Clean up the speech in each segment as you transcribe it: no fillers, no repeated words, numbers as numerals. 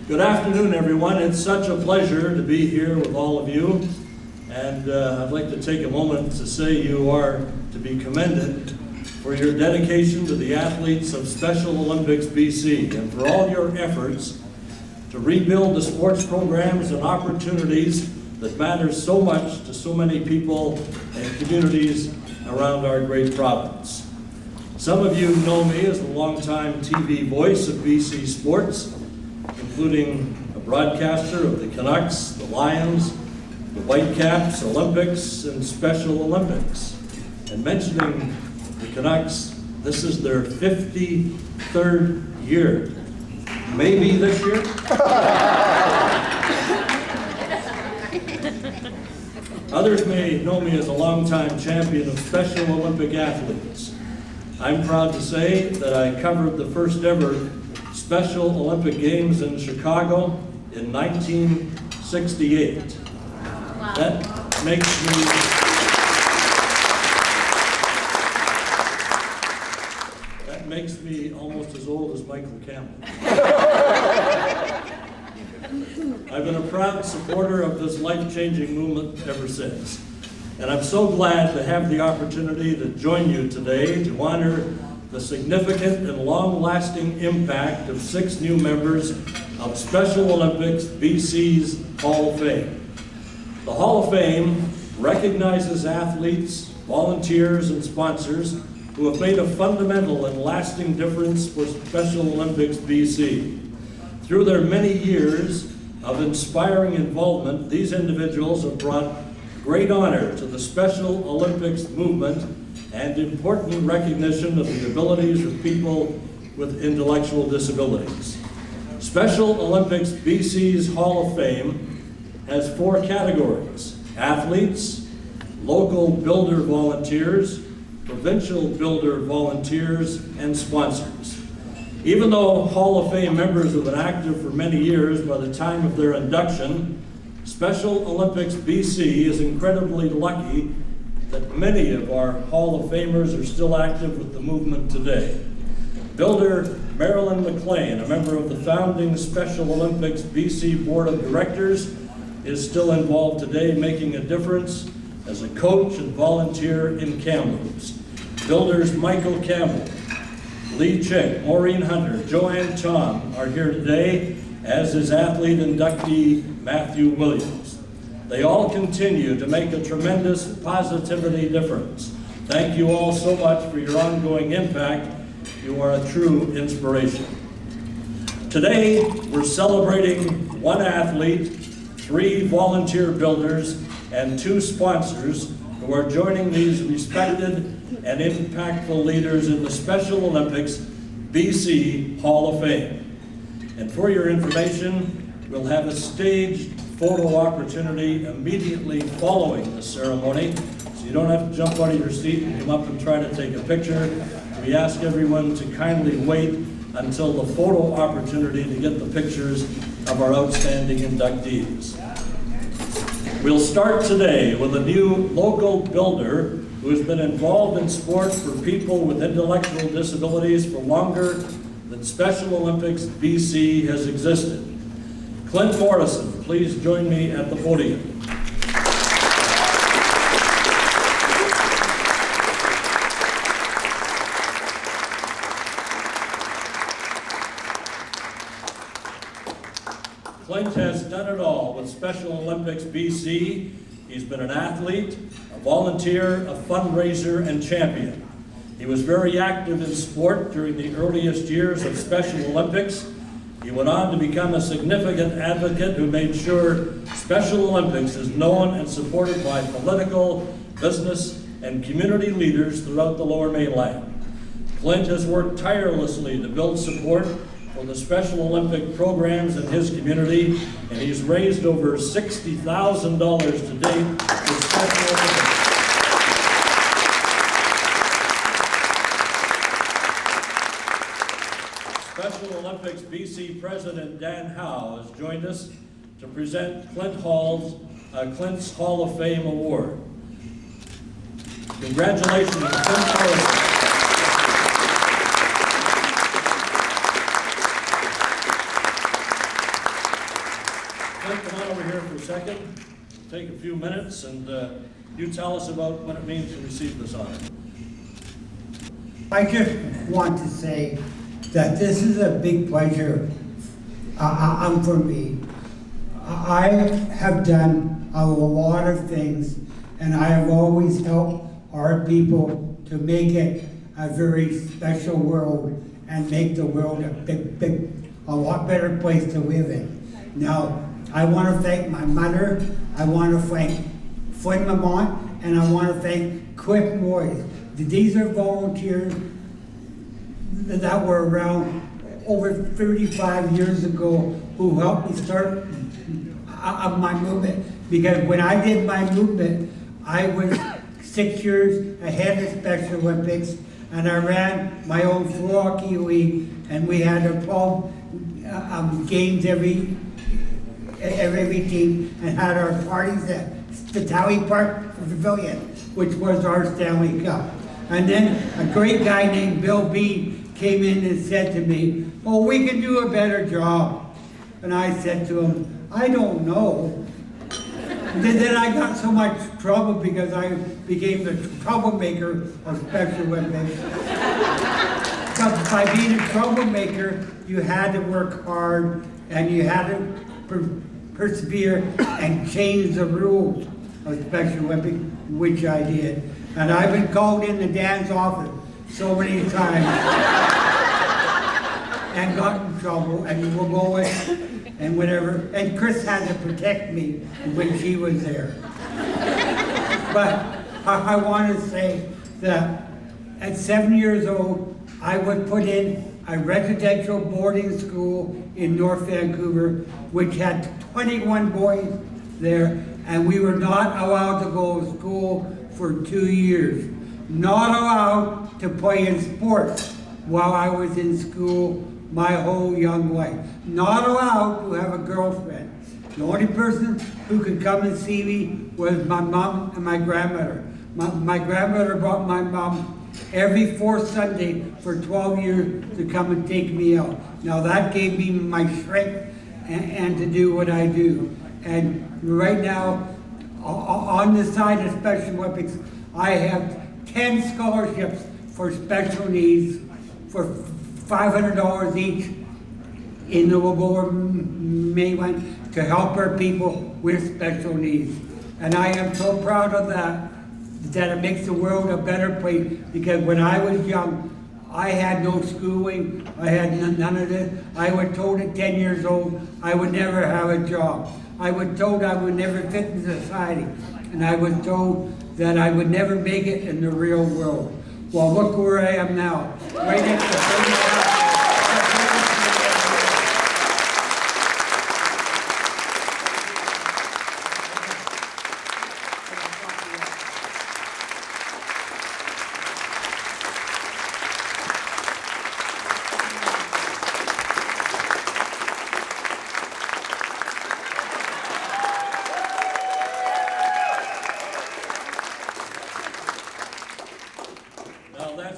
Good afternoon, everyone. It's such a pleasure to be here with all of you. And I'd like to take a moment to say you are to be commended for your dedication to the athletes of Special Olympics BC and for all your efforts to rebuild the sports programs and opportunities that matter so much to so many people and communities around our great province. Some of you know me as the longtime TV voice of BC sports, including a broadcaster of the Canucks, the Lions, the Whitecaps, Olympics, and Special Olympics. And mentioning the Canucks, this is their 53rd year. Maybe this year? Others may know me as a longtime champion of Special Olympic athletes. I'm proud to say that I covered the first ever Special Olympic Games in Chicago in 1968. Wow. That makes me almost as old as Michael Campbell. I've been a proud supporter of this life-changing movement ever since. And I'm so glad to have the opportunity to join you today to honor the significant and long-lasting impact of 6 new members of Special Olympics BC's Hall of Fame. The Hall of Fame recognizes athletes, volunteers, and sponsors who have made a fundamental and lasting difference for Special Olympics BC. Through their many years of inspiring involvement, these individuals have brought great honor to the Special Olympics movement and important recognition of the abilities of people with intellectual disabilities. Special Olympics BC's Hall of Fame has 4 categories: athletes, local builder volunteers, provincial builder volunteers, and sponsors. Even though Hall of Fame members have been active for many years, by the time of their induction, Special Olympics BC is incredibly lucky that many of our Hall of Famers are still active with the movement today. Builder Marilyn McLean, a member of the founding Special Olympics BC Board of Directors, is still involved today, making a difference as a coach and volunteer in Kamloops. Builders Michael Campbell, Lee Chick, Maureen Hunter, Joanne Tom are here today, as is athlete inductee Matthew Williams. They all continue to make a tremendous positivity difference. Thank you all so much for your ongoing impact. You are a true inspiration. Today, we're celebrating 1 athlete, 3 volunteer builders, and 2 sponsors who are joining these respected and impactful leaders in the Special Olympics BC Hall of Fame. And for your information, we'll have a staged photo opportunity immediately following the ceremony, so you don't have to jump out of your seat and come up and try to take a picture. We ask everyone to kindly wait until the photo opportunity to get the pictures of our outstanding inductees. We'll start today with a new local builder who has been involved in sport for people with intellectual disabilities for longer than Special Olympics BC has existed. Clint Morrison, please join me at the podium. Clint has done it all with Special Olympics BC. He's been an athlete, a volunteer, a fundraiser, and champion. He was very active in sport during the earliest years of Special Olympics. He went on to become a significant advocate who made sure Special Olympics is known and supported by political, business, and community leaders throughout the Lower Mainland. Clint has worked tirelessly to build support for the Special Olympic programs in his community, and he's raised over $60,000 to date for Special Olympics. Special Olympics BC President Dan Howe has joined us to present Clint's Hall of Fame Award. Congratulations, Clint Morrison. Clint, come on over here for a second. Take a few minutes and you tell us about what it means to receive this honor. I just want to say that this is a big pleasure for me. I have done a lot of things, and I have always helped our people to make it a very special world and make the world a lot better place to live in. Now, I want to thank my mother, I want to thank Flynn Lamont, and I want to thank Clint Morrison. These are volunteers that were around over 35 years ago who helped me start my movement. Because when I did my movement, I was 6 years ahead of Special Olympics, and I ran my own floor hockey league, and we had 12 games every team, and had our parties at Spitali Park Pavilion, which was our Stanley Cup. And then a great guy named Bill B came in and said to me, "Oh, we can do a better job." And I said to him, "I don't know." Then I got so much trouble because I became the troublemaker of Special Olympics. But by being a troublemaker, you had to work hard and you had to persevere and change the rules of Special Olympics, which I did. And I've been called in the Dan's office so many times and got in trouble and will go in and whatever. And Chris had to protect me when she was there. But I want to say that at 7 years old, I was put in a residential boarding school in North Vancouver, which had 21 boys there, and we were not allowed to go to school for 2 years. Not allowed to play in sports while I was in school my whole young life. Not allowed to have a girlfriend. The only person who could come and see me was my mom and my grandmother. My grandmother brought my mom every fourth Sunday for 12 years to come and take me out. Now that gave me my strength and to do what I do. And right now, on the side of Special Olympics, I have 10 scholarships for special needs for $500 each in the Lower Mainland to help our people with special needs. And I am so proud of that it makes the world a better place, because when I was young, I had no schooling, I had none of this. I was told at 10 years old I would never have a job. I was told I would never fit in society, and I was told that I would never make it in the real world. Well, look where I am now, right at the same time.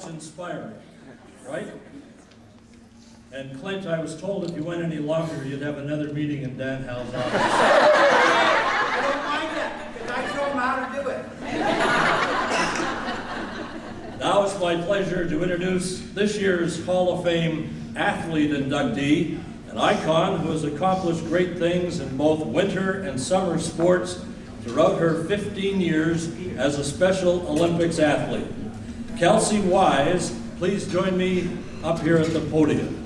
Inspiring, right? And Clint, I was told if you went any longer, you'd have another meeting in Dan Howe's office. I don't mind that, because I show him how to do it. Now it's my pleasure to introduce this year's Hall of Fame athlete inductee, an icon who has accomplished great things in both winter and summer sports throughout her 15 years as a Special Olympics athlete. Kelsey Wise, please join me up here at the podium.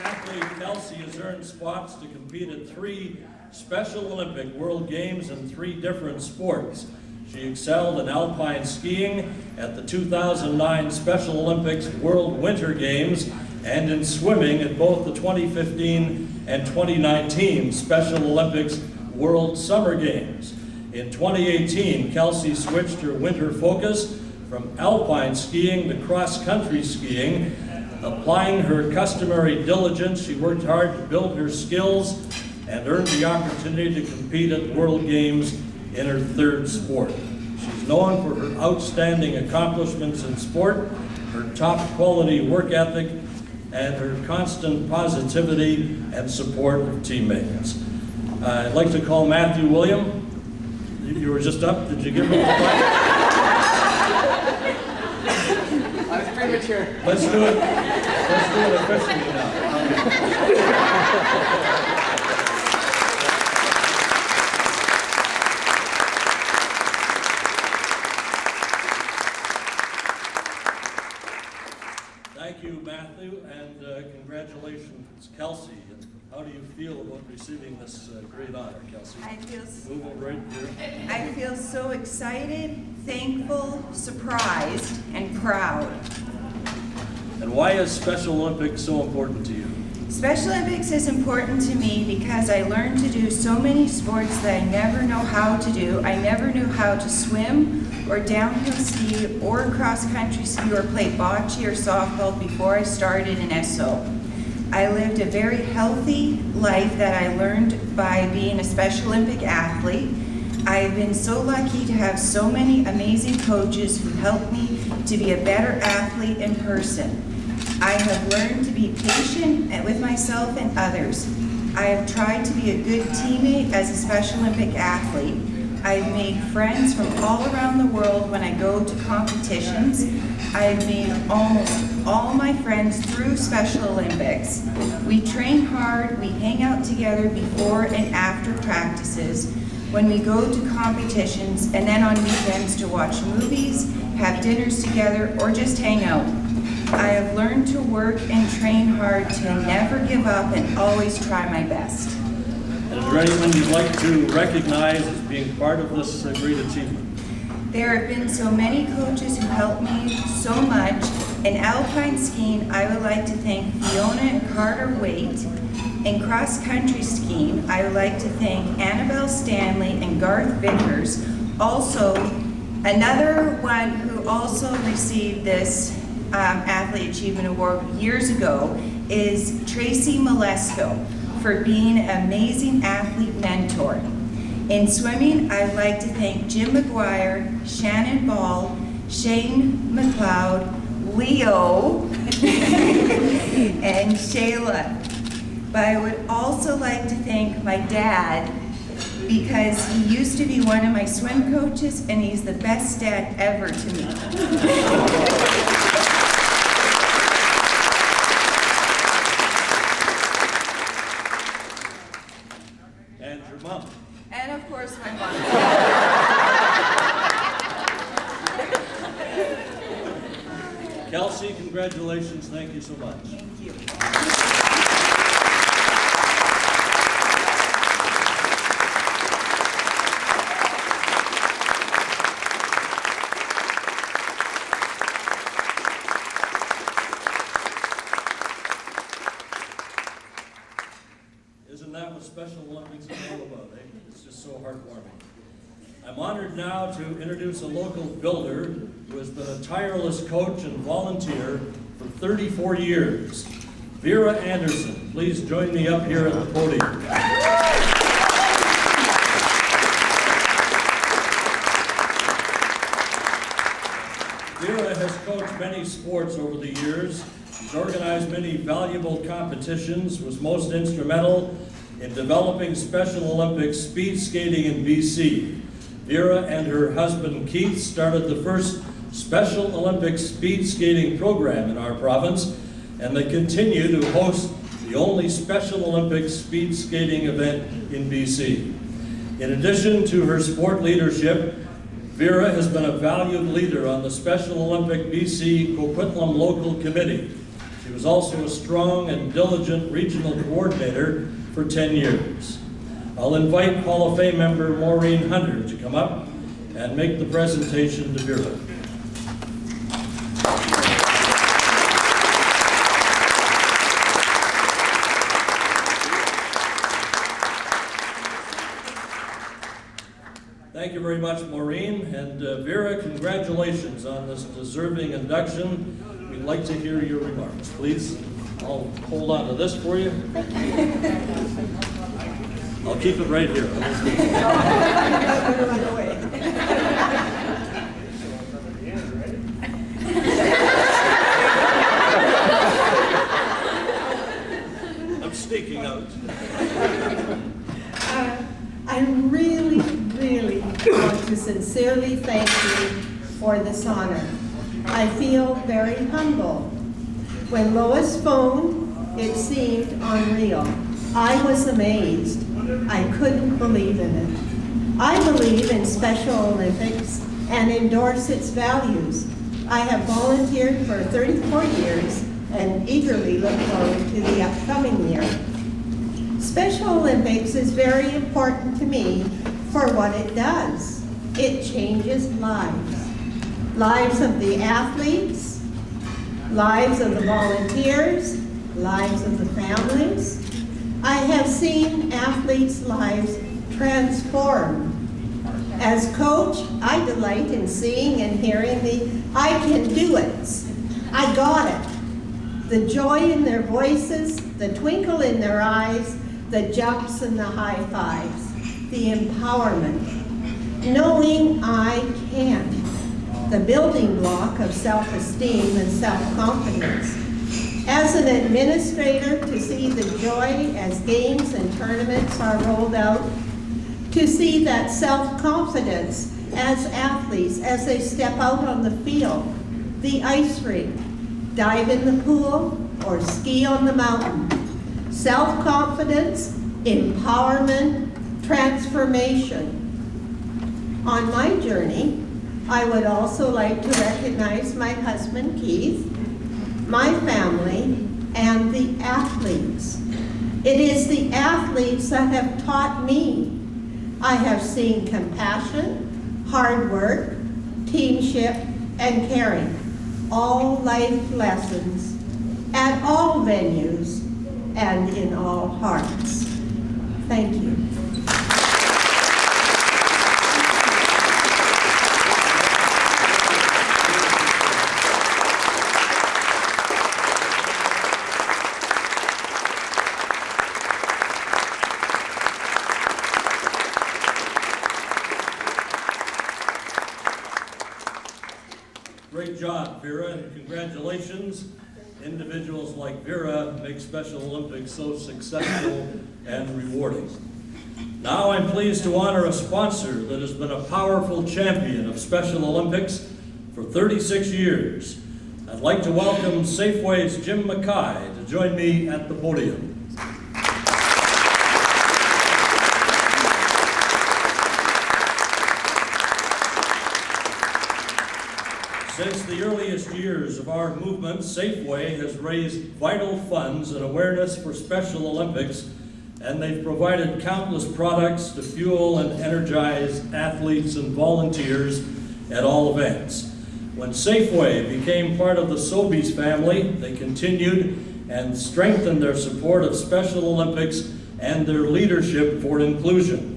Athlete Kelsey has earned spots to compete at 3 Special Olympic World Games in 3 different sports. She excelled in alpine skiing at the 2009 Special Olympics World Winter Games and in swimming at both the 2015 and 2019 Special Olympics World Summer Games. In 2018, Kelsey switched her winter focus from alpine skiing to cross-country skiing. Applying her customary diligence, she worked hard to build her skills and earned the opportunity to compete at World Games in her 3rd sport. She's known for her outstanding accomplishments in sport, her top quality work ethic, and her constant positivity and support of teammates. I'd like to call Matthew William. You were just up. Did you give him a clap? I was premature. Let's do it. Let's do it officially now. Thank you, Matthew, and congratulations, Kelsey. How do you feel about receiving this great honor, Kelsey? Move over right here. I feel so excited, thankful, surprised, and proud. And why is Special Olympics so important to you? Special Olympics is important to me because I learned to do so many sports that I never know how to do. I never knew how to swim or downhill ski or cross-country ski or play bocce or softball before I started in SO. I lived a very healthy life that I learned by being a Special Olympic athlete. I've been so lucky to have so many amazing coaches who helped me to be a better athlete in person. I have learned to be patient with myself and others. I have tried to be a good teammate as a Special Olympic athlete. I've made friends from all around the world when I go to competitions. I've made almost all my friends through Special Olympics. We train hard, we hang out together before and after practices, when we go to competitions, and then on weekends to watch movies, have dinners together, or just hang out. I have learned to work and train hard to never give up and always try my best. And is there anyone you'd like to recognize as being part of this great achievement? There have been so many coaches who helped me so much. In alpine skiing, I would like to thank Fiona and Carter Waite. In cross-country skiing, I would like to thank Annabelle Stanley and Garth Vickers. Also, another one who also received this Athlete Achievement Award years ago is Tracy Malesko for being an amazing athlete mentor. In swimming, I'd like to thank Jim McGuire, Shannon Ball, Shane McLeod, Leo, and Shayla. But I would also like to thank my dad because he used to be one of my swim coaches and he's the best dad ever to me. And your mom. And of course, my mom. Kelsey, congratulations. Thank you so much. Thank you. Isn't that what Special Olympics is all about, eh? It's just so heartwarming. I'm honored now to introduce a local builder who has been a tireless coach and volunteer for 34 years. Vera Anderson, please join me up here at the podium. Vera has coached many sports over the years. She's organized many valuable competitions, was most instrumental in developing Special Olympics speed skating in BC. Vera and her husband Keith started the first Special Olympics speed skating program in our province, and they continue to host the only Special Olympics speed skating event in BC. In addition to her sport leadership, Vera has been a valued leader on the Special Olympic BC Coquitlam Local Committee. She was also a strong and diligent regional coordinator for 10 years. I'll invite Hall of Fame member Maureen Hunter to come up and make the presentation to Vera. Thank you very much, Maureen. And Vera, congratulations on this deserving induction. We'd like to hear your remarks, please. I'll hold on to this for you. I'll keep it right here. sincerely thank you for this honor. I feel very humble. When Lois phoned, it seemed unreal. I was amazed. I couldn't believe in it. I believe in Special Olympics and endorse its values. I have volunteered for 34 years and eagerly look forward to the upcoming year. Special Olympics is very important to me for what it does. It changes lives. Lives of the athletes, lives of the volunteers, lives of the families. I have seen athletes' lives transformed. As coach, I delight in seeing and hearing the "I can do it," "I got it," the joy in their voices, the twinkle in their eyes, the jumps and the high fives, the empowerment, knowing I can, the building block of self-esteem and self-confidence. As an administrator, to see the joy as games and tournaments are rolled out, to see that self-confidence as athletes as they step out on the field, the ice rink, dive in the pool, or ski on the mountain. Self-confidence, empowerment, transformation. On my journey, I would also like to recognize my husband, Keith, my family, and the athletes. It is the athletes that have taught me. I have seen compassion, hard work, teamship, and caring, all life lessons, at all venues, and in all hearts. Thank you. Great job, Vera, and congratulations. Individuals like Vera make Special Olympics so successful and rewarding. Now I'm pleased to honor a sponsor that has been a powerful champion of Special Olympics for 36 years. I'd like to welcome Safeway's Jim Makai to join me at the podium. Since the earliest years of our movement, Safeway has raised vital funds and awareness for Special Olympics, and they've provided countless products to fuel and energize athletes and volunteers at all events. When Safeway became part of the SOBC family, they continued and strengthened their support of Special Olympics and their leadership for inclusion.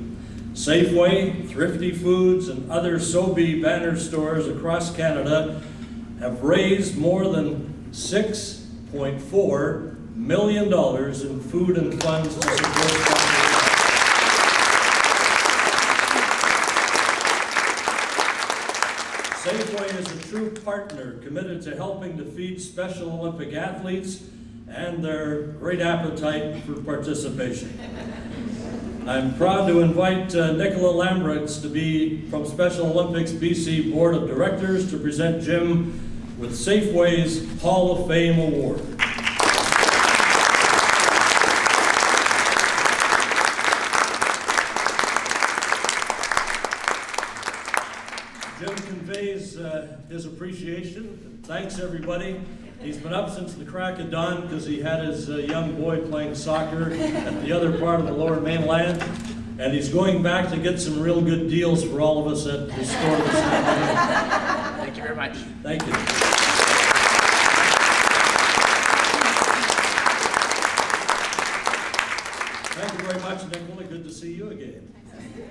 Safeway, Thrifty Foods, and other SOBC banner stores across Canada have raised more than $6.4 million in food and funds to support Safeway is a true partner committed to helping to feed Special Olympic athletes and their great appetite for participation. I'm proud to invite Nicola Lambrechts to be from Special Olympics BC Board of Directors to present Jim with Safeway's Hall of Fame Award. Jim conveys his appreciation. Thanks, everybody. He's been up since the crack of dawn because he had his young boy playing soccer at the other part of the Lower Mainland, and he's going back to get some real good deals for all of us at the store this afternoon. Thank you very much. Thank you. Thank you very much, Nicola. Good to see you again.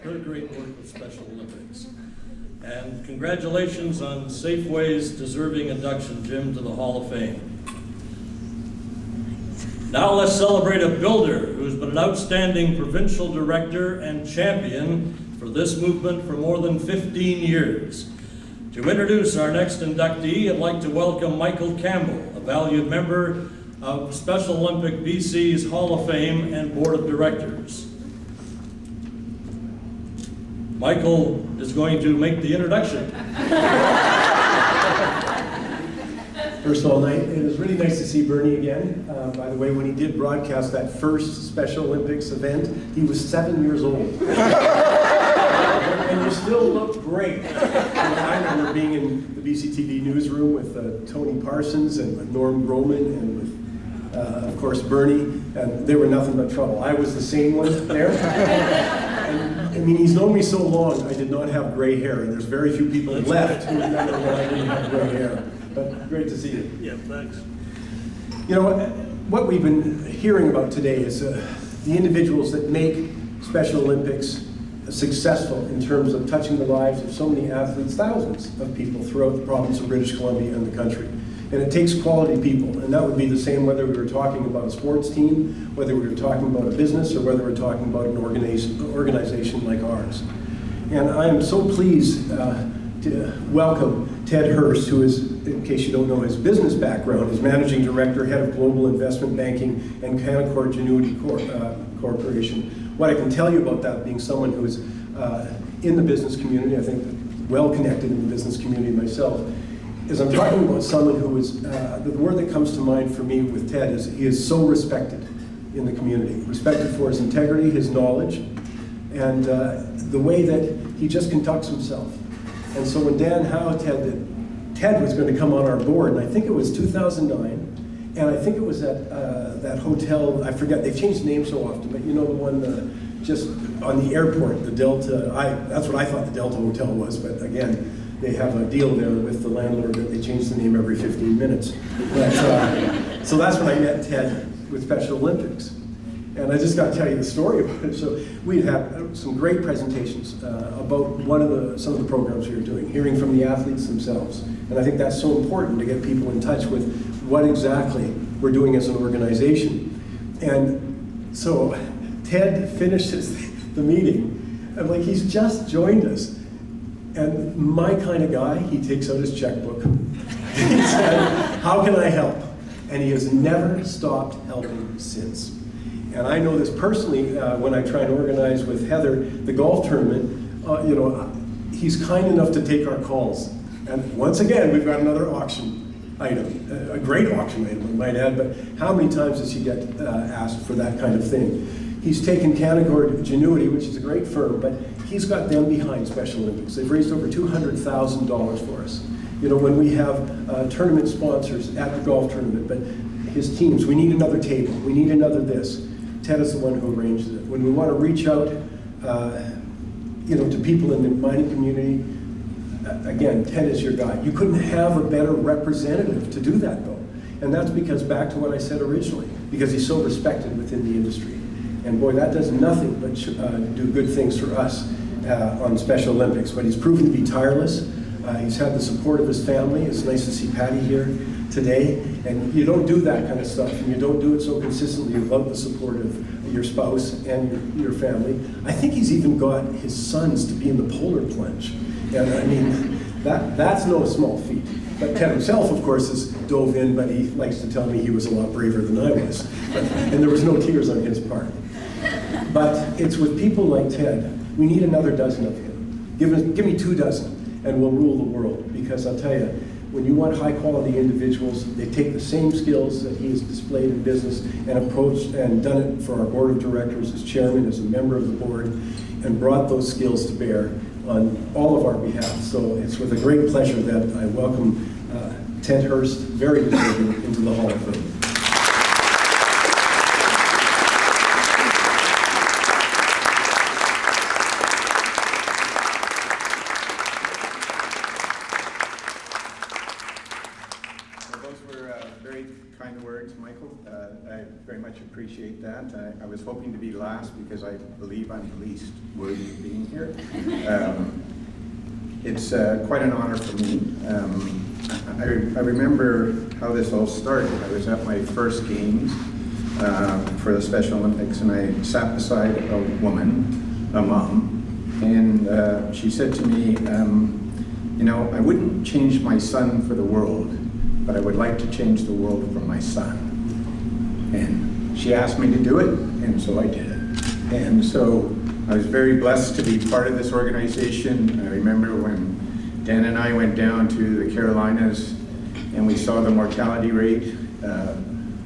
Good, great work with Special Olympics. And congratulations on Safeway's deserving induction, Jim, to the Hall of Fame. Now let's celebrate a builder who's been an outstanding provincial director and champion for this movement for more than 15 years. To introduce our next inductee, I'd like to welcome Michael Campbell, a valued member of Special Olympic BC's Hall of Fame and Board of Directors. Michael is going to make the introduction. First of all, it was really nice to see Bernie again. By the way, when he did broadcast that first Special Olympics event, he was 7 years old. And you still look great. I remember being in the BCTV newsroom with Tony Parsons and with Norm Groman and with, of course, Bernie. And they were nothing but trouble. I was the same one there. And, I mean, he's known me so long, I did not have gray hair. And there's very few people left who remember when I didn't have gray hair. But great to see you. Yeah, thanks. You know, what we've been hearing about today is the individuals that make Special Olympics successful in terms of touching the lives of so many athletes, thousands of people throughout the province of British Columbia and the country. And it takes quality people, and that would be the same whether we were talking about a sports team, whether we were talking about a business, or whether we're talking about an organization like ours. And I am so pleased to welcome Ted Hurst, who is, in case you don't know his business background, is Managing Director, Head of Global Investment Banking and Canaccord Genuity Corporation. What I can tell you about that, being someone who is in the business community, I think well connected in the business community myself, is I'm talking about someone who is, the word that comes to mind for me with Ted is he is so respected in the community. Respected for his integrity, his knowledge, and the way that he just conducts himself. And so when Dan Howe that Ted was going to come on our board, and I think it was 2009, and I think it was at that hotel, I forget, they've changed names so often, but you know the one just on the airport, the Delta, that's what I thought the Delta Hotel was, but again, they have a deal there with the landlord that they change the name every 15 minutes. But, so that's when I met Ted with Special Olympics. And I just got to tell you the story about it. So we had some great presentations about some of the programs we were doing, hearing from the athletes themselves. And I think that's so important to get people in touch with what exactly we're doing as an organization. And so Ted finishes the meeting, and like he's just joined us. And my kind of guy, he takes out his checkbook. He said, "How can I help?" And he has never stopped helping since. And I know this personally when I try and organize with Heather the golf tournament. You know, he's kind enough to take our calls. And once again, we've got another auction item, a great auction item, I might add. But how many times does he get asked for that kind of thing? He's taken Canaccord Genuity, which is a great firm, but he's got them behind Special Olympics. They've raised over $200,000 for us. You know, when we have tournament sponsors at the golf tournament, but his teams, we need another table, we need another this. Ted is the one who arranges it. When we want to reach out, you know, to people in the mining community, again, Ted is your guy. You couldn't have a better representative to do that, though. And that's because, back to what I said originally, because he's so respected within the industry. And boy, that does nothing but do good things for us on Special Olympics. But he's proven to be tireless. He's had the support of his family. It's nice to see Patty here today. And you don't do that kind of stuff, and you don't do it so consistently without the support of your spouse and your family. I think he's even got his sons to be in the polar plunge. And I mean, that's no small feat. But Ted himself, of course, has dove in, but he likes to tell me he was a lot braver than I was. And there was no tears on his part. But it's with people like Ted, we need another dozen of him. Give me 2 dozen, and we'll rule the world. Because I'll tell you, when you want high quality individuals, they take the same skills that he has displayed in business and approached and done it for our board of directors as chairman, as a member of the board, and brought those skills to bear on all of our behalf. So it's with a great pleasure that I welcome Ted Hurst, very deserving, into the Hall of Fame. I very much appreciate that. I was hoping to be last because I believe I'm the least worthy of being here. It's quite an honor for me. I remember how this all started. I was at my first games for the Special Olympics, and I sat beside a woman, a mom, and she said to me, you know, I wouldn't change my son for the world, but I would like to change the world for my son. And she asked me to do it, and so I did it. And so I was very blessed to be part of this organization. I remember when Dan and I went down to the Carolinas and we saw the mortality rate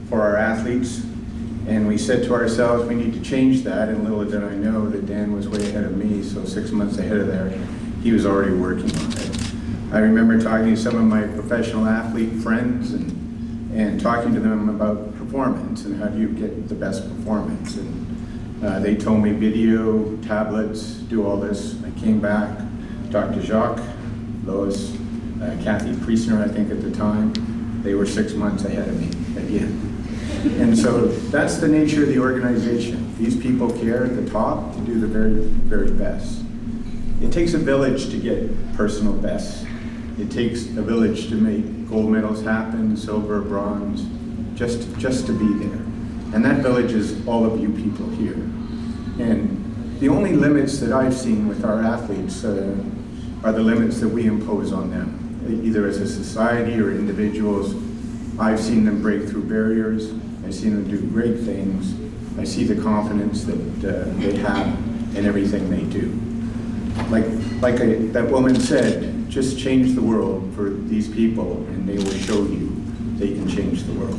for our athletes, and we said to ourselves, we need to change that, and little did I know that Dan was way ahead of me, so 6 months ahead of there, he was already working on it. I remember talking to some of my professional athlete friends and talking to them about performance and how do you get the best performance. And they told me video, tablets, do all this. I came back, talked to Jacques, Lois, Kathy Priestner, I think at the time. They were 6 months ahead of me again. And so that's the nature of the organization. These people care at the top to do the very, very best. It takes a village to get personal bests. It takes a village to make gold medals happen, silver, bronze, just to be there. And that village is all of you people here. And the only limits that I've seen with our athletes are the limits that we impose on them, either as a society or individuals. I've seen them break through barriers. I've seen them do great things. I see the confidence that they have in everything they do. That woman said, just change the world for these people and they will show you they can change the world.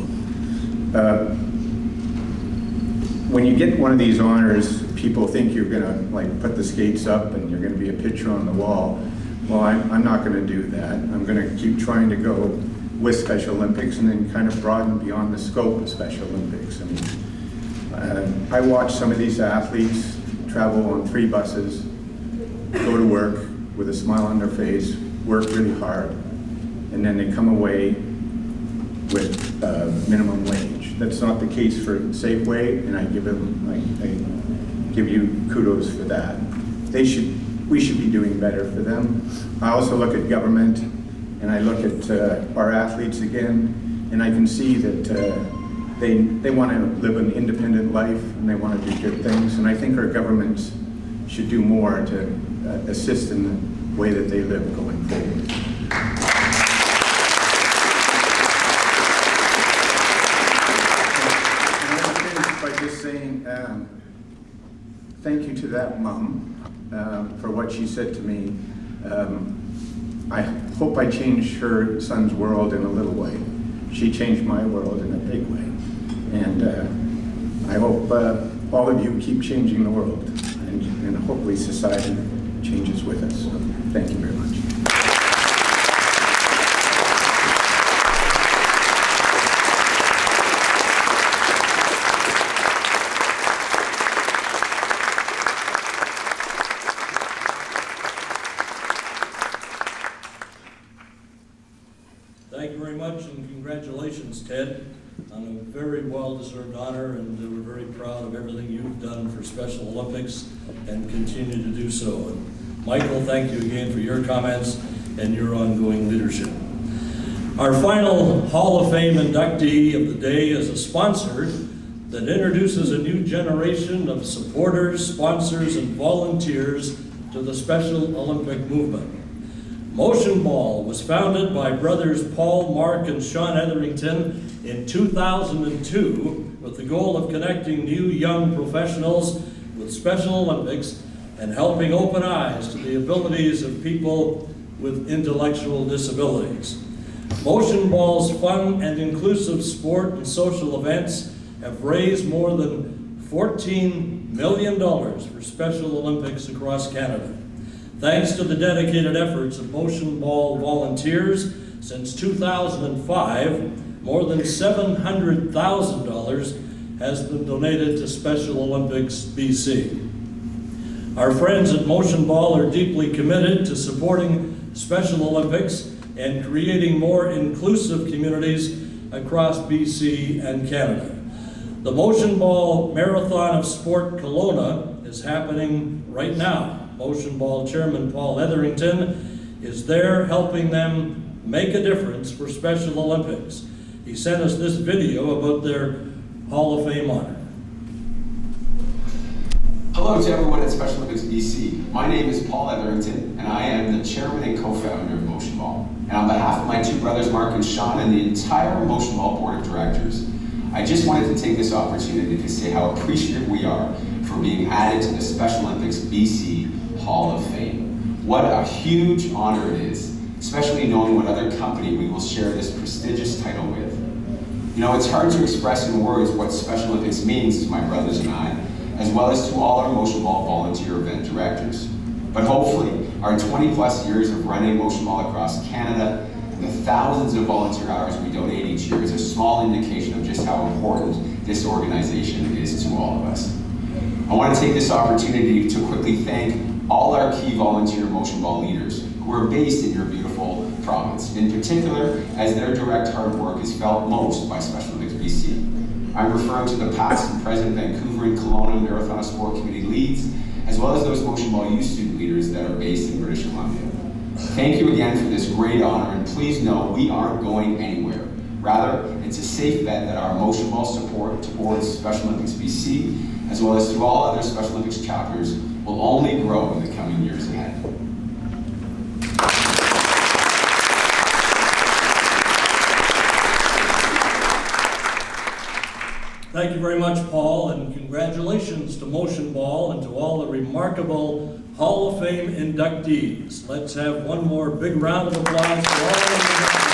When you get one of these honors, people think you're gonna put the skates up and you're gonna be a picture on the wall. Well, I'm not gonna do that. I'm gonna keep trying to go with Special Olympics and then kind of broaden beyond the scope of Special Olympics. I mean, I watch some of these athletes travel on 3 buses, go to work with a smile on their face, work really hard, and then they come away with minimum wage. That's not the case for Safeway, and I give you kudos for that. We should be doing better for them. I also look at government, and I look at our athletes again, and I can see that they want to live an independent life, and they want to do good things, and I think our governments should do more to assist in the way that they live going forward. And I want to finish by just saying thank you to that mom for what she said to me. I hope I changed her son's world in a little way. She changed my world in a big way. And I hope all of you keep changing the world, and hopefully society changes with us. So, thank you very much. Thank you very much, and congratulations, Ted, on a very well-deserved honor, and we're very proud of everything you've done for Special Olympics and continue to do so. And Michael, thank you again for your comments and your ongoing leadership. Our final Hall of Fame inductee of the day is a sponsor that introduces a new generation of supporters, sponsors, and volunteers to the Special Olympic movement. Motion Ball was founded by brothers Paul, Mark, and Sean Etherington in 2002 with the goal of connecting new young professionals with Special Olympics and helping open eyes to the abilities of people with intellectual disabilities. Motion Ball's fun and inclusive sport and social events have raised more than $14 million for Special Olympics across Canada. Thanks to the dedicated efforts of Motion Ball volunteers, since 2005, more than $700,000 has been donated to Special Olympics BC. Our friends at Motion Ball are deeply committed to supporting Special Olympics and creating more inclusive communities across BC and Canada. The Motion Ball Marathon of Sport Kelowna is happening right now. Motion Ball Chairman Paul Etherington is there helping them make a difference for Special Olympics. He sent us this video about their Hall of Fame honor. Hello to everyone at Special Olympics BC. My name is Paul Etherington, and I am the chairman and co-founder of Motion Ball. And on behalf of my 2 brothers, Mark and Sean, and the entire Motion Ball board of directors, I just wanted to take this opportunity to say how appreciative we are for for being added to the Special Olympics BC Hall of Fame. What a huge honor it is, especially knowing what other company we will share this prestigious title with. You know, it's hard to express in words what Special Olympics means to my brothers and I, as well as to all our Motion Ball volunteer event directors. But hopefully, our 20+ years of running Motion Ball across Canada and the thousands of volunteer hours we donate each year is a small indication of just how important this organization is to all of us. I want to take this opportunity to quickly thank all our key volunteer Motion Ball leaders who are based in your beautiful province, in particular as their direct hard work is felt most by Special Olympics BC. I'm referring to the past and present Vancouver and Kelowna Marathon Sport Committee leads, as well as those Motion Ball youth student leaders that are based in British Columbia. Thank you again for this great honor, and please know we aren't going anywhere. Rather, it's a safe bet that our Motion Ball support towards Special Olympics BC, as well as to all other Special Olympics chapters, will only grow in the coming years ahead. Thank you very much, Paul, and congratulations to Motion Ball and to all the remarkable Hall of Fame inductees. Let's have one more big round of applause for all of the inductees.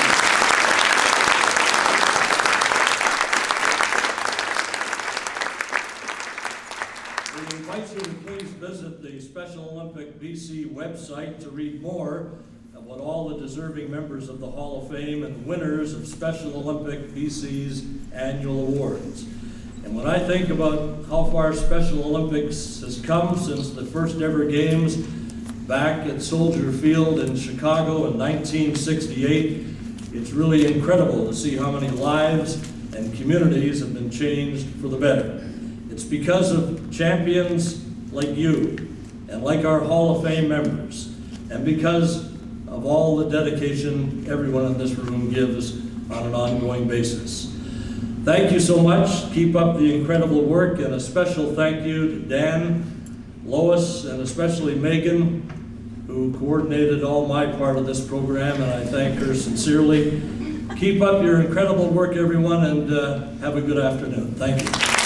We invite you to please visit the Special Olympic BC website to read more of what all the deserving members of the Hall of Fame and winners of Special Olympic BC's annual awards. And when I think about how far Special Olympics has come since the first ever games back at Soldier Field in Chicago in 1968, it's really incredible to see how many lives and communities have been changed for the better. It's because of champions like you and like our Hall of Fame members, and because of all the dedication everyone in this room gives on an ongoing basis. Thank you so much. Keep up the incredible work, and a special thank you to Dan, Lois, and especially Megan, who coordinated all my part of this program, and I thank her sincerely. Keep up your incredible work, everyone, and have a good afternoon. Thank you.